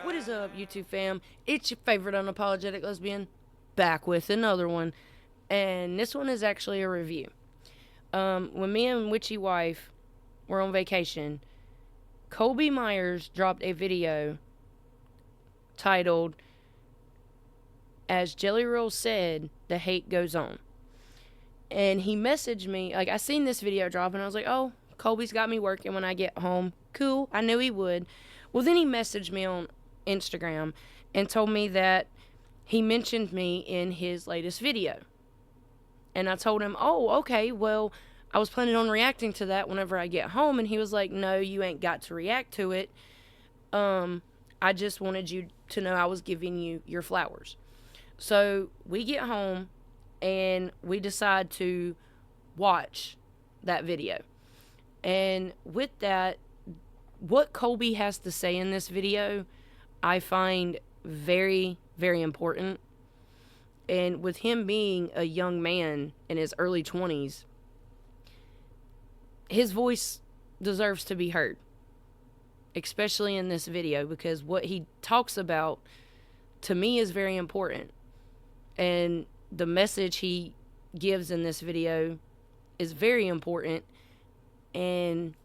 What is up, YouTube fam? It's your favorite unapologetic lesbian, back with another one. And this one is actually a review. When me and Witchy Wife were on vacation, Colby Myers dropped a video titled, "As Jelly Roll Said, the Hate Goes On." And he messaged me, like, I seen this video drop, and I was like, oh, Colby's got me working when I get home. Cool, I knew he would. Well, then he messaged me on Instagram and told me that he mentioned me in his latest video. And I told him, oh, okay, well, I was planning on reacting to that whenever I get home. And he was like, no, you ain't got to react to it. I just wanted you to know I was giving you your flowers. So we get home and we decide to watch that video. And with that, what Colby has to say in this video, I find very, very important. And with him being a young man in his early 20s, his voice deserves to be heard, especially in this video, because what he talks about to me is very important. And the message he gives in this video is very important. And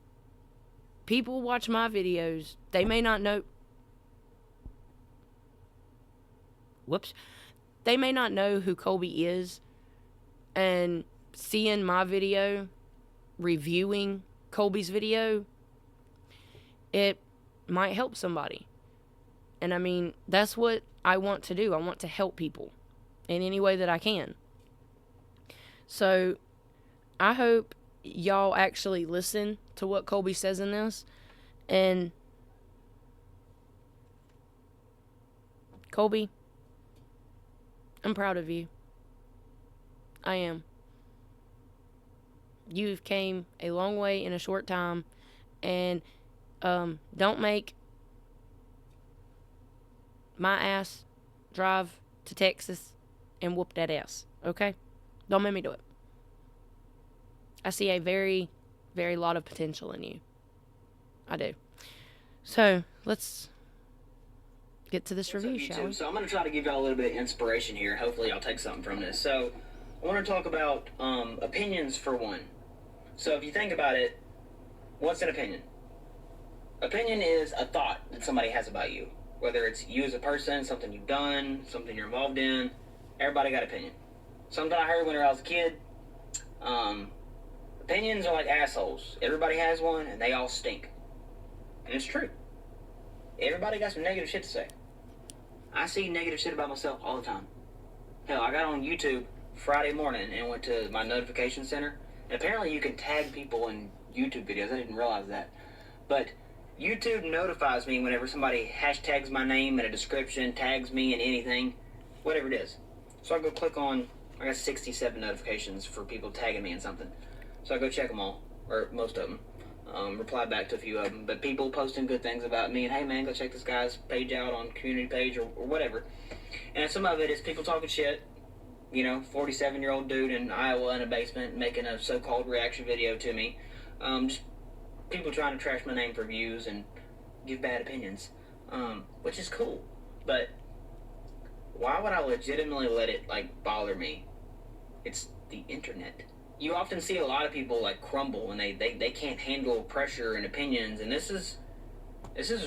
people watch my videos, they may not know, they may not know who Colby is, and seeing my video, reviewing Colby's video, it might help somebody. And I mean, that's what I want to do. I want to help people in any way that I can. So I hope y'all actually listen to what Colby says in this. And Colby, I'm proud of you. I am. You've came a long way in a short time. And don't make my ass drive to Texas and whoop that ass, okay? Don't make me do it. I see a very, very lot of potential in you. I do. So, let's get to this review, shall we? So I'm going to try to give y'all a little bit of inspiration here. Hopefully y'all take something from this. So, I want to talk about opinions for one. So, if you think about it, what's an opinion? Opinion is a thought that somebody has about you. Whether it's you as a person, something you've done, something you're involved in, everybody got opinion. Something I heard when I was a kid, opinions are like assholes. Everybody has one, and they all stink. And it's true. Everybody got some negative shit to say. I see negative shit about myself all the time. Hell, I got on YouTube Friday morning and went to my notification center. And apparently you can tag people in YouTube videos. I didn't realize that. But YouTube notifies me whenever somebody hashtags my name in a description, tags me in anything, whatever it is. So I go click on, I got 67 notifications for people tagging me in something. So I go check them all, or most of them. Reply back to a few of them, but people posting good things about me, and hey man, go check this guy's page out on community page or whatever. And some of it is people talking shit, 47-year-old dude in Iowa in a basement making a so-called reaction video to me. Just people trying to trash my name for views and give bad opinions, which is cool. But why would I legitimately let it bother me? It's the internet. You often see a lot of people crumble when they can't handle pressure and opinions, and this is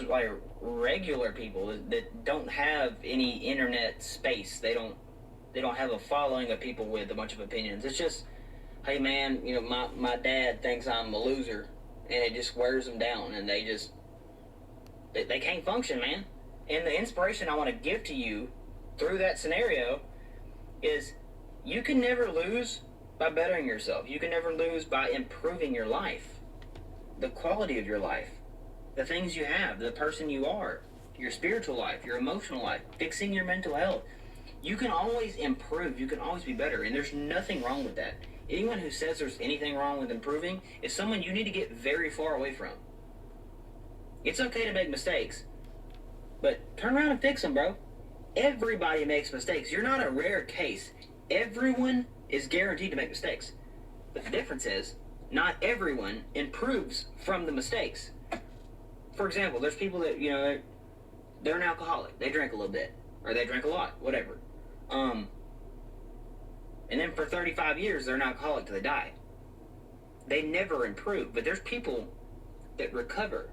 like regular people that don't have any internet space. They don't have a following of people with a bunch of opinions. It's just, hey man, my dad thinks I'm a loser, and it just wears them down, and they can't function, man. And the inspiration I want to give to you through that scenario is you can never lose by bettering yourself. You can never lose by improving your life, the quality of your life, the things you have, the person you are, your spiritual life, your emotional life, fixing your mental health. You can always improve. You can always be better, and there's nothing wrong with that. Anyone who says there's anything wrong with improving is someone you need to get very far away from. It's okay to make mistakes, but turn around and fix them, bro. Everybody makes mistakes. You're not a rare case. Everyone is guaranteed to make mistakes. But the difference is, not everyone improves from the mistakes. For example, there's people that, they're an alcoholic. They drink a little bit, or they drink a lot, whatever. And then for 35 years, they're an alcoholic till they die. They never improve. But there's people that recover.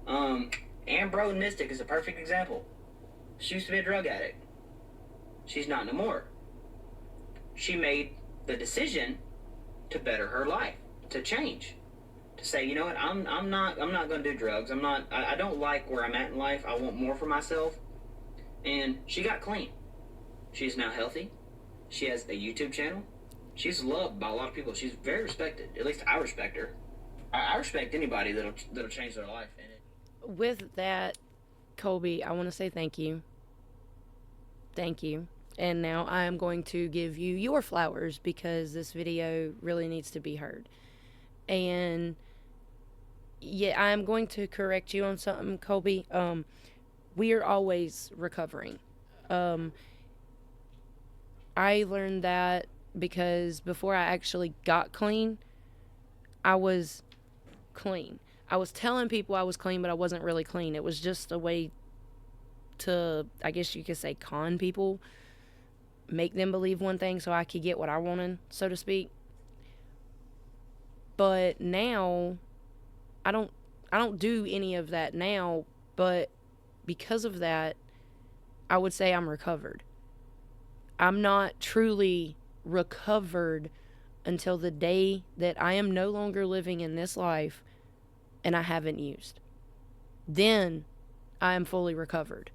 Ambro Mystic is a perfect example. She used to be a drug addict. She's not no more. She made the decision to better her life, to change, to say, you know what, I'm not going to do drugs. I don't like where I'm at in life. I want more for myself. And she got clean. She's now healthy. She has a YouTube channel. She's loved by a lot of people. She's very respected. At least I respect her. I respect anybody that'll change their life. With that, Colby, I want to say thank you. Thank you. And now I am going to give you your flowers because this video really needs to be heard. And yeah, I'm going to correct you on something, Colby. We are always recovering. I learned that because before I actually got clean, I was clean. I was telling people I was clean, but I wasn't really clean. It was just a way to, I guess you could say, con people, make them believe one thing so I could get what I wanted, so to speak. But now, I don't do any of that now, but because of that, I would say I'm recovered. I'm not truly recovered until the day that I am no longer living in this life and I haven't used. Then I am fully recovered.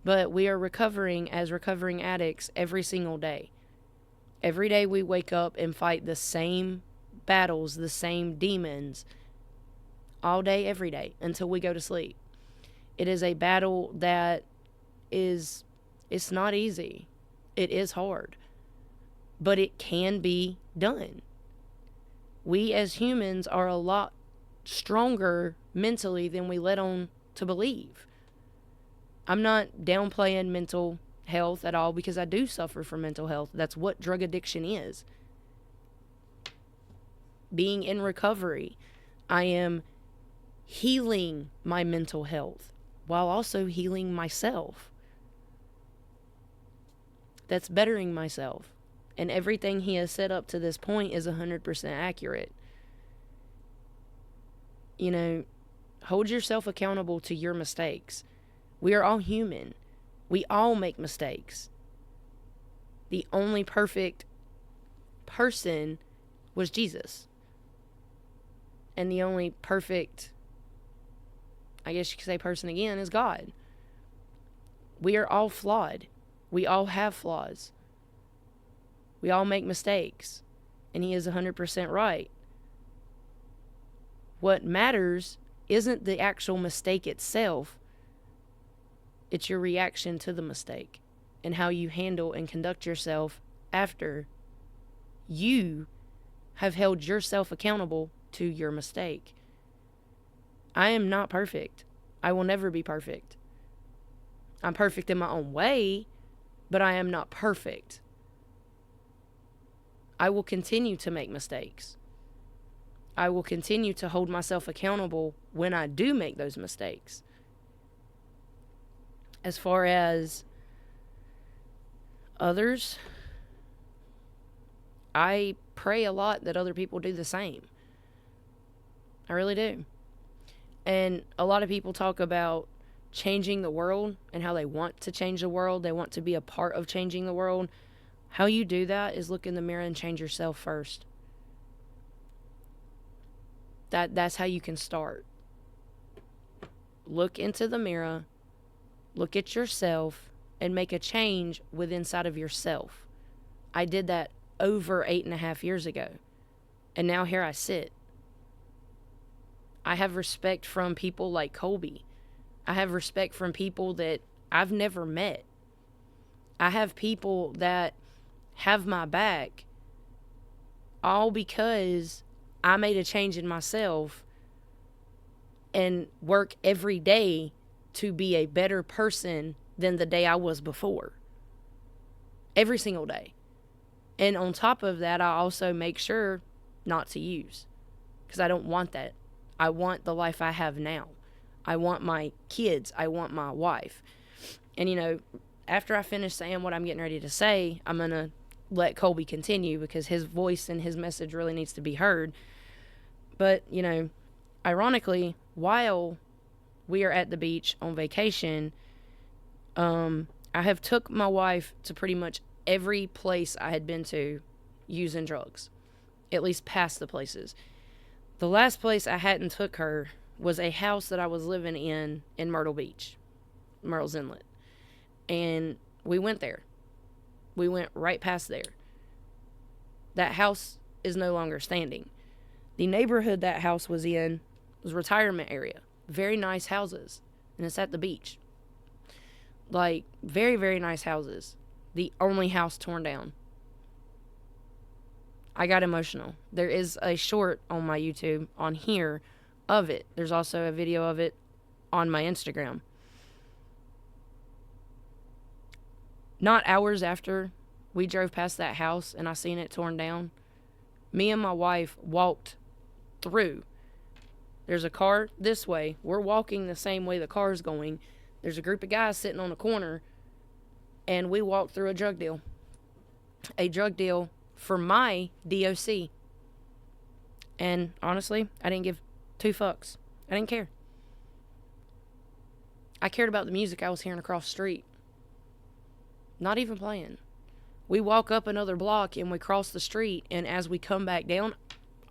But we are recovering as recovering addicts every single day. Every day we wake up and fight the same battles, the same demons, all day, every day, until we go to sleep. It is a battle that it's not easy. It is hard. But it can be done. We as humans are a lot stronger mentally than we let on to believe. I'm not downplaying mental health at all because I do suffer from mental health. That's what drug addiction is. Being in recovery, I am healing my mental health while also healing myself. That's bettering myself. And everything he has said up to this point is 100% accurate. You know, hold yourself accountable to your mistakes. We are all human. We all make mistakes. The only perfect person was Jesus. And the only perfect, I guess you could say, person again is God. We are all flawed. We all have flaws. We all make mistakes. And he is 100% right. What matters isn't the actual mistake itself. It's your reaction to the mistake and how you handle and conduct yourself after you have held yourself accountable to your mistake. I am not perfect. I will never be perfect. I'm perfect in my own way, but I am not perfect. I will continue to make mistakes. I will continue to hold myself accountable when I do make those mistakes. As far as others, I pray a lot that other people do the same. I really do. And a lot of people talk about changing the world and how they want to change the world. They want to be a part of changing the world. How you do that is look in the mirror and change yourself first. That's how you can start. Look into the mirror, look at yourself, and make a change within inside of yourself. I did that over 8.5 years ago. And now here I sit. I have respect from people like Colby. I have respect from people that I've never met. I have people that have my back all because I made a change in myself and work every day to be a better person than the day I was before. Every single day. And on top of that, I also make sure not to use. Because I don't want that. I want the life I have now. I want my kids. I want my wife. And, you know, after I finish saying what I'm getting ready to say, I'm going to let Colby continue because his voice and his message really needs to be heard. But, you know, ironically, while we are at the beach on vacation, I have took my wife to pretty much every place I had been to using drugs, at least past the places. The last place I hadn't took her was a house that I was living in Myrtle Beach, Myrtle's Inlet. And we went there. We went right past there. That house is no longer standing. The neighborhood that house was in was a retirement area. Very nice houses. And it's at the beach. Like, very, very nice houses. The only house torn down. I got emotional. There is a short on my YouTube on here of it. There's also a video of it on my Instagram. Not hours after we drove past that house and I seen it torn down, me and my wife walked through. There's a car this way. We're walking the same way the car's going. There's a group of guys sitting on the corner, and we walked through a drug deal. A drug deal for my DOC. And honestly, I didn't give two fucks. I didn't care. I cared about the music I was hearing across the street. Not even playing. We walk up another block and we cross the street, and as we come back down,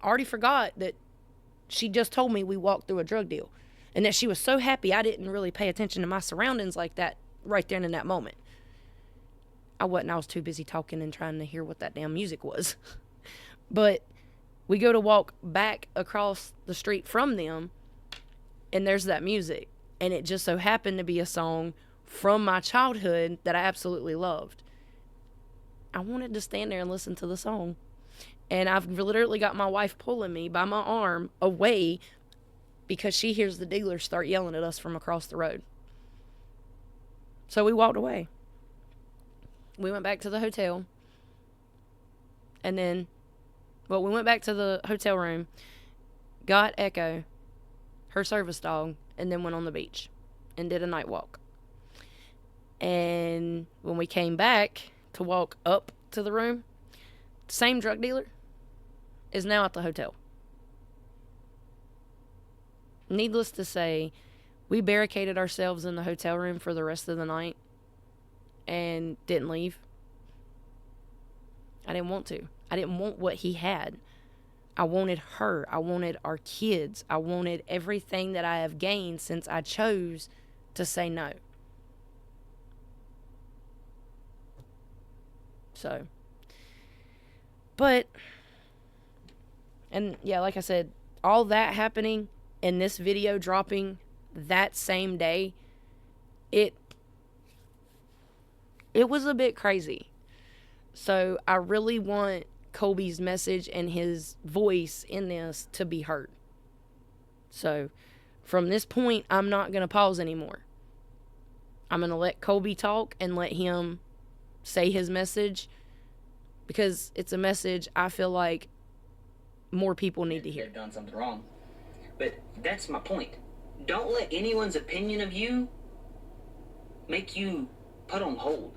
I already forgot that she just told me we walked through a drug deal. And that she was so happy I didn't really pay attention to my surroundings like that right then in that moment. I wasn't. I was too busy talking and trying to hear what that damn music was. But we go to walk back across the street from them, and there's that music. And it just so happened to be a song from my childhood that I absolutely loved. I wanted to stand there and listen to the song. And I've literally got my wife pulling me by my arm away because she hears the dealers start yelling at us from across the road. So we walked away. We went back to the hotel. And then, well, we went back to the hotel room, got Echo, her service dog, and then went on the beach and did a night walk. And when we came back to walk up to the room, the same drug dealer is now at the hotel. Needless to say, we barricaded ourselves in the hotel room for the rest of the night and didn't leave. I didn't want to. I didn't want what he had. I wanted her. I wanted our kids. I wanted everything that I have gained since I chose to say no. So, but, and yeah, like I said, all that happening and this video dropping that same day, it was a bit crazy. So I really want Colby's message and his voice in this to be heard. So from this point, I'm not going to pause anymore. I'm going to let Colby talk and let him say his message, because it's a message I feel like more people need to hear. They've done something wrong. But that's my point. Don't let anyone's opinion of you make you put on hold.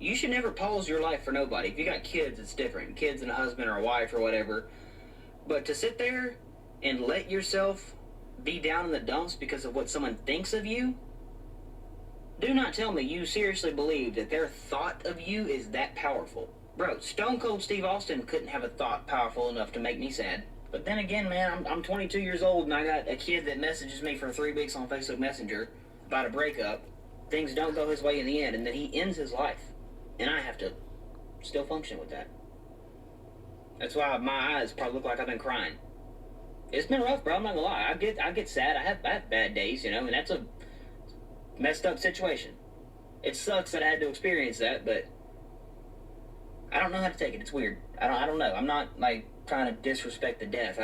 You should never pause your life for nobody. If you got kids, it's different. Kids and a husband or a wife or whatever. But to sit there and let yourself be down in the dumps because of what someone thinks of you, do not tell me you seriously believe that their thought of you is that powerful. Bro, Stone Cold Steve Austin couldn't have a thought powerful enough to make me sad. But then again, man, I'm 22 years old and I got a kid that messages me for 3 weeks on Facebook Messenger about a breakup. Things don't go his way in the end, and then he ends his life. And I have to still function with that. That's why my eyes probably look like I've been crying. It's been rough, bro. I'm not gonna lie. I get sad. I have bad days, you know, and that's a messed up situation. It sucks that I had to experience that, but I don't know how to take it. It's weird. I don't know. I'm not like trying to disrespect the death.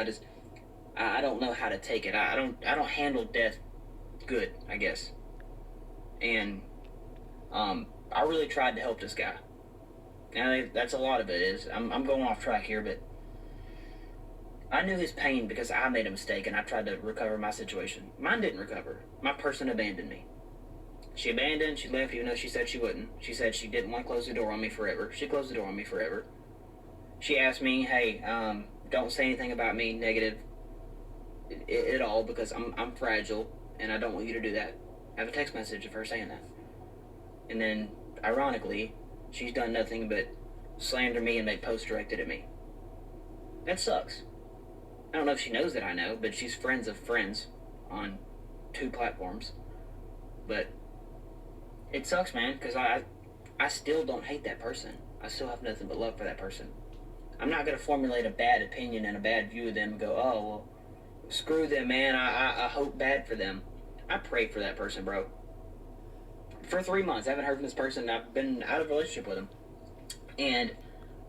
I don't know how to take it. I don't handle death good, I guess. And I really tried to help this guy. And that's a lot of it is. I'm going off track here, but I knew his pain because I made a mistake and I tried to recover my situation. Mine didn't recover. My person abandoned me. She abandoned, she left even though she said she wouldn't. She said she didn't want to close the door on me forever. She closed the door on me forever. She asked me, hey, don't say anything about me negative at all because I'm fragile and I don't want you to do that. I have a text message of her saying that. And then, ironically, she's done nothing but slander me and make posts directed at me. That sucks. I don't know if she knows that I know, but she's friends of friends on 2 platforms. But it sucks, man, because I still don't hate that person. I still have nothing but love for that person. I'm not going to formulate a bad opinion and a bad view of them and go, oh, well, screw them, man. I hope bad for them. I pray for that person, bro. For 3 months, I haven't heard from this person. I've been out of a relationship with him. And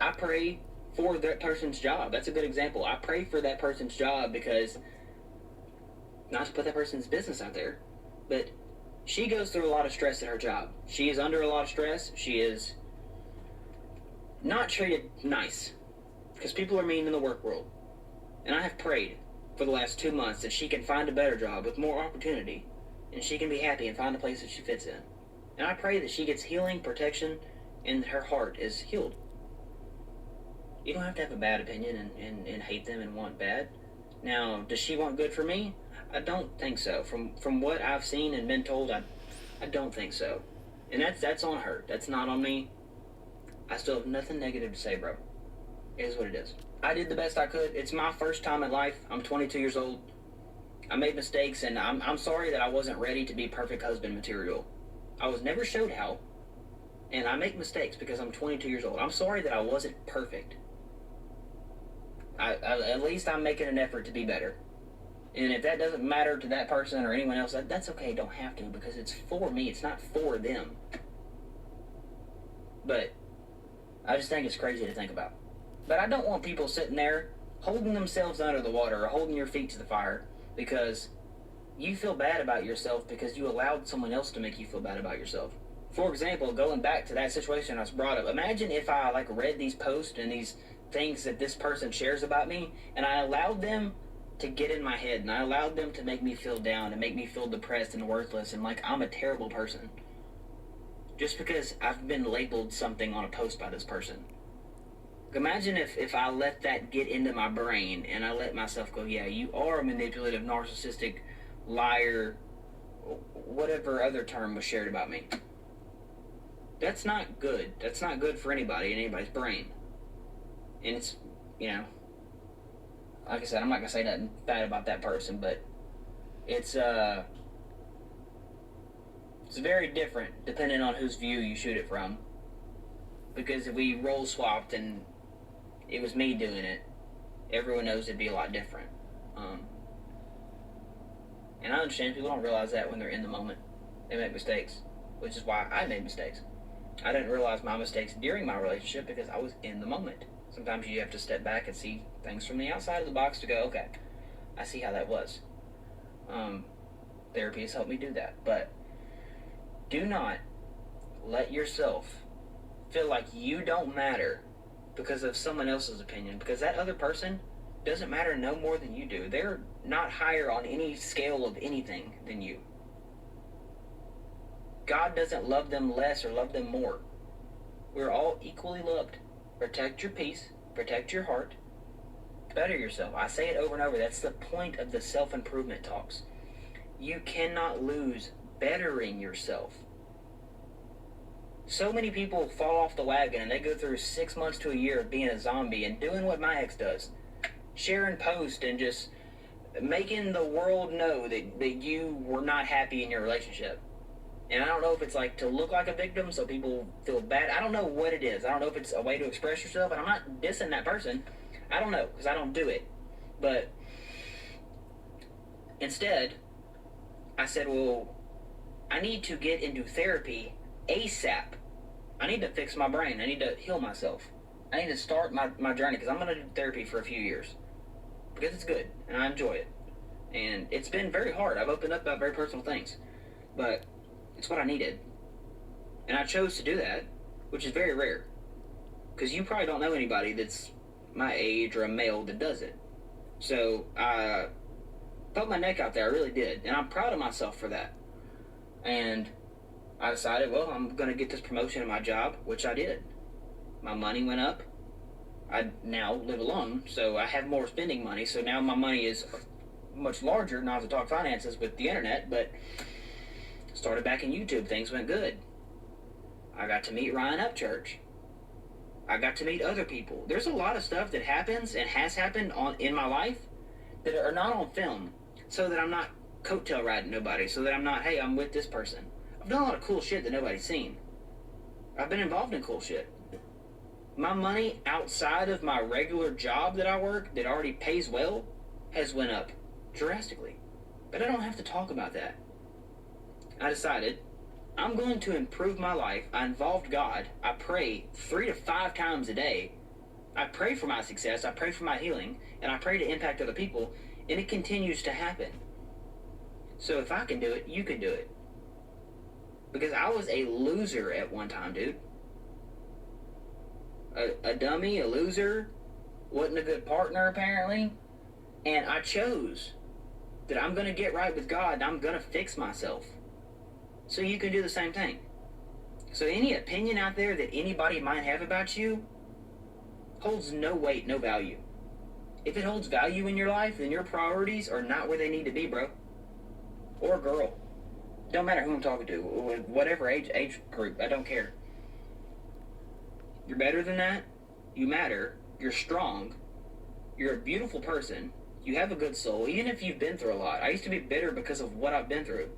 I pray for that person's job. That's a good example. I pray for that person's job because, not to put that person's business out there, but she goes through a lot of stress at her job. She is under a lot of stress. She is not treated nice because people are mean in the work world. And I have prayed for the last 2 months that she can find a better job with more opportunity and she can be happy and find a place that she fits in. And I pray that she gets healing, protection, and her heart is healed. You don't have to have a bad opinion and hate them and want bad. Now, does she want good for me? I don't think so. From what I've seen and been told, I don't think so. And that's on her. That's not on me. I still have nothing negative to say, bro. It is what it is. I did the best I could. It's my first time in life. I'm 22 years old. I made mistakes, and I'm sorry that I wasn't ready to be perfect husband material. I was never showed how, and I make mistakes because I'm 22 years old. I'm sorry that I wasn't perfect. At least I'm making an effort to be better. And if that doesn't matter to that person or anyone else, that's okay. Don't have to because it's for me. It's not for them. But I just think it's crazy to think about. But I don't want people sitting there holding themselves under the water or holding your feet to the fire because you feel bad about yourself because you allowed someone else to make you feel bad about yourself. For example, going back to that situation I was brought up, imagine if I read these posts and these things that this person shares about me and I allowed them to get in my head and I allowed them to make me feel down and make me feel depressed and worthless and like I'm a terrible person. Just because I've been labeled something on a post by this person. Imagine if I let that get into my brain and I let myself go, yeah, you are a manipulative, narcissistic, liar, whatever other term was shared about me. That's not good. That's not good for anybody in anybody's brain. And it's, like I said, I'm not going to say nothing bad about that person, but it's very different depending on whose view you shoot it from. Because if we role swapped and it was me doing it, everyone knows it'd be a lot different. And I understand people don't realize that when they're in the moment. They make mistakes, which is why I made mistakes. I didn't realize my mistakes during my relationship because I was in the moment. Sometimes you have to step back and see things from the outside of the box to go, okay, I see how that was. Therapy has helped me do that. But do not let yourself feel like you don't matter because of someone else's opinion, because that other person doesn't matter no more than you do. They're not higher on any scale of anything than you. God doesn't love them less or love them more. We're all equally loved. Protect your peace, protect your heart, better yourself. I say it over and over. That's the point of the self-improvement talks. You cannot lose bettering yourself. So many people fall off the wagon and they go through 6 months to a year of being a zombie and doing what my ex does. Sharing posts and just making the world know that you were not happy in your relationship. And I don't know if it's to look like a victim so people feel bad. I don't know what it is. I don't know if it's a way to express yourself. And I'm not dissing that person. I don't know because I don't do it. But instead, I said, well, I need to get into therapy ASAP. I need to fix my brain. I need to heal myself. I need to start my journey because I'm going to do therapy for a few years. Because it's good and I enjoy it. And it's been very hard. I've opened up about very personal things. But it's what I needed. And I chose to do that, which is very rare. Because you probably don't know anybody that's my age or a male that does it. So I put my neck out there. I really did, and I'm proud of myself for that. And I decided, well, I'm gonna get this promotion in my job, which I did. My money went up. I now live alone, so I have more spending money. So now my money is much larger. Not to talk finances with the internet, but started back in YouTube. Things went good. I got to meet Ryan Upchurch. I got to meet other people. There's a lot of stuff that happens and has happened in my life that are not on film, so that I'm not coattail riding nobody, so that I'm not, hey, I'm with this person. I've done a lot of cool shit that nobody's seen. I've been involved in cool shit. My money outside of my regular job that I work, that already pays well, has went up drastically. But I don't have to talk about that. I decided I'm going to improve my life. I involved God. I pray 3 to 5 times a day. I pray for my success. I pray for my healing. And I pray to impact other people. And it continues to happen. So if I can do it, you can do it. Because I was a loser at one time, dude. A dummy, a loser, wasn't a good partner apparently. And I chose that I'm going to get right with God and I'm going to fix myself. So you can do the same thing. So any opinion out there that anybody might have about you holds no weight, no value. If it holds value in your life, then your priorities are not where they need to be, bro. Or girl. Don't matter who I'm talking to, whatever age group, I don't care. You're better than that. You matter. You're strong. You're a beautiful person. You have a good soul, even if you've been through a lot. I used to be bitter because of what I've been through.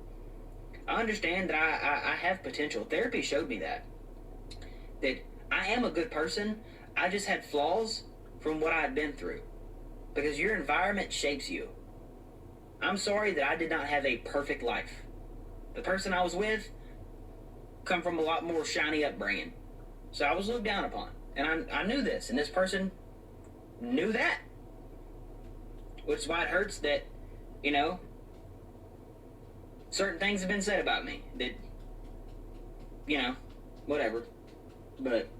I understand that I have potential. Therapy showed me that. That I am a good person. I just had flaws from what I had been through. Because your environment shapes you. I'm sorry that I did not have a perfect life. The person I was with come from a lot more shiny upbringing. So I was looked down upon. And I knew this. And this person knew that. Which is why it hurts that, you know, certain things have been said about me. That, you know, whatever. But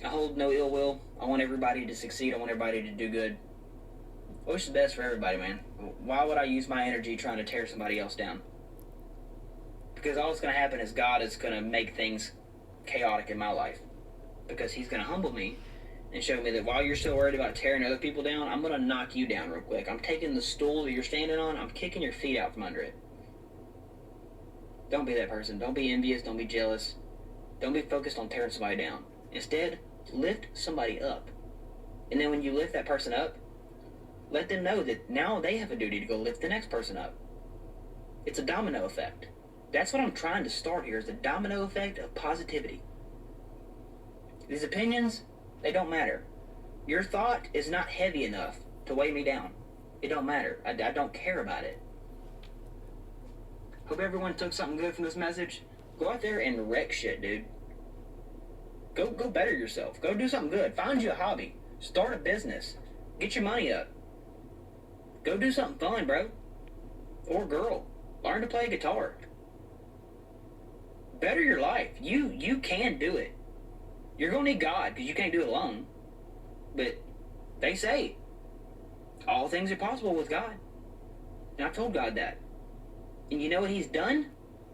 I hold no ill will. I want everybody to succeed. I want everybody to do good. I wish the best for everybody, man. Why would I use my energy trying to tear somebody else down? Because all that's going to happen is God is going to make things chaotic in my life. Because he's going to humble me and show me that while you're still worried about tearing other people down, I'm going to knock you down real quick. I'm taking the stool that you're standing on, I'm kicking your feet out from under it. Don't be that person. Don't be envious. Don't be jealous. Don't be focused on tearing somebody down. Instead, lift somebody up. And then when you lift that person up, let them know that now they have a duty to go lift the next person up. It's a domino effect. That's what I'm trying to start here, is the domino effect of positivity. These opinions, they don't matter. Your thought is not heavy enough to weigh me down. It don't matter. I don't care about it. Hope everyone took something good from this message. Go out there and wreck shit, dude. Go better yourself. Go do something good. Find you a hobby. Start a business. Get your money up. Go do something fun, bro. Or girl. Learn to play guitar. Better your life. You can do it. You're going to need God because you can't do it alone. But they say all things are possible with God. And I've told God that. And you know what he's done?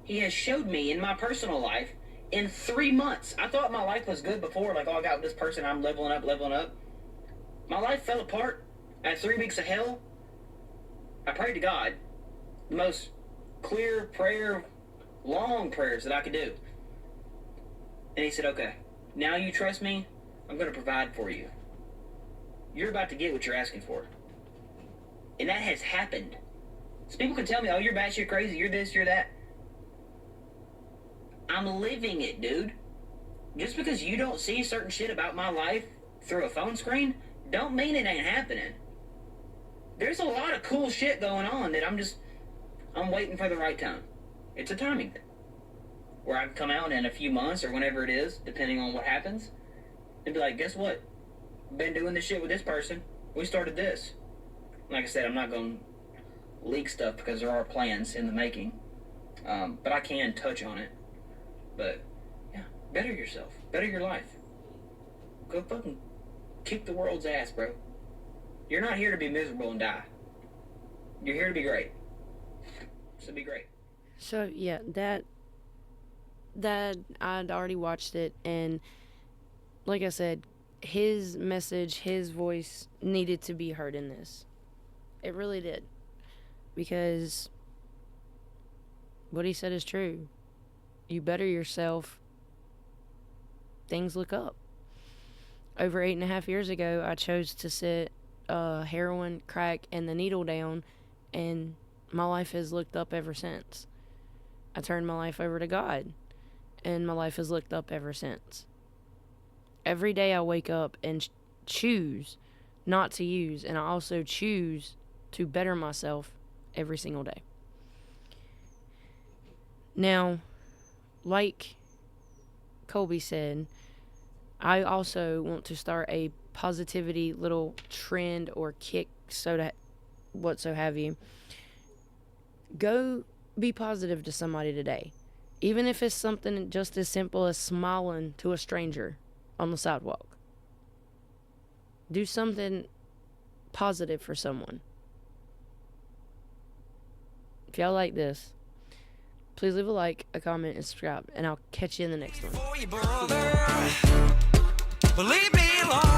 He has showed me in my personal life in 3 months. I thought my life was good before. Like, oh, I got with this person. I'm leveling up. My life fell apart. I had 3 weeks of hell. I prayed to God. The most clear prayer, long prayers that I could do. And he said, okay, now you trust me, I'm going to provide for you. You're about to get what you're asking for. And that has happened. So people can tell me, oh, you're batshit crazy, you're this, you're that. I'm living it, dude. Just because you don't see certain shit about my life through a phone screen, don't mean it ain't happening. There's a lot of cool shit going on that I'm waiting for the right time. It's a timing thing. Where I can come out in a few months or whenever it is, depending on what happens, and be like, guess what? Been doing this shit with this person. We started this. Like I said, I'm not going to leak stuff because there are plans in the making. But I can touch on it. But, yeah, better yourself. Better your life. Go fucking kick the world's ass, bro. You're not here to be miserable and die. You're here to be great. So be great. So yeah, that I'd already watched it, and like I said, his message, his voice needed to be heard in this. It really did. Because what he said is true. You better yourself, things look up. Over 8.5 years ago, I chose to sit heroin, crack, and the needle down, and my life has looked up ever since. I turned my life over to God, and my life has looked up ever since. Every day I wake up and choose not to use, and I also choose to better myself every single day. Now, like Colby said, I also want to start a positivity little trend or kick, so that what so have you. Go be positive to somebody today. Even if it's something just as simple as smiling to a stranger on the sidewalk. Do something positive for someone. If y'all like this, please leave a like, a comment, and subscribe, and I'll catch you in the next one. Believe me, Lord.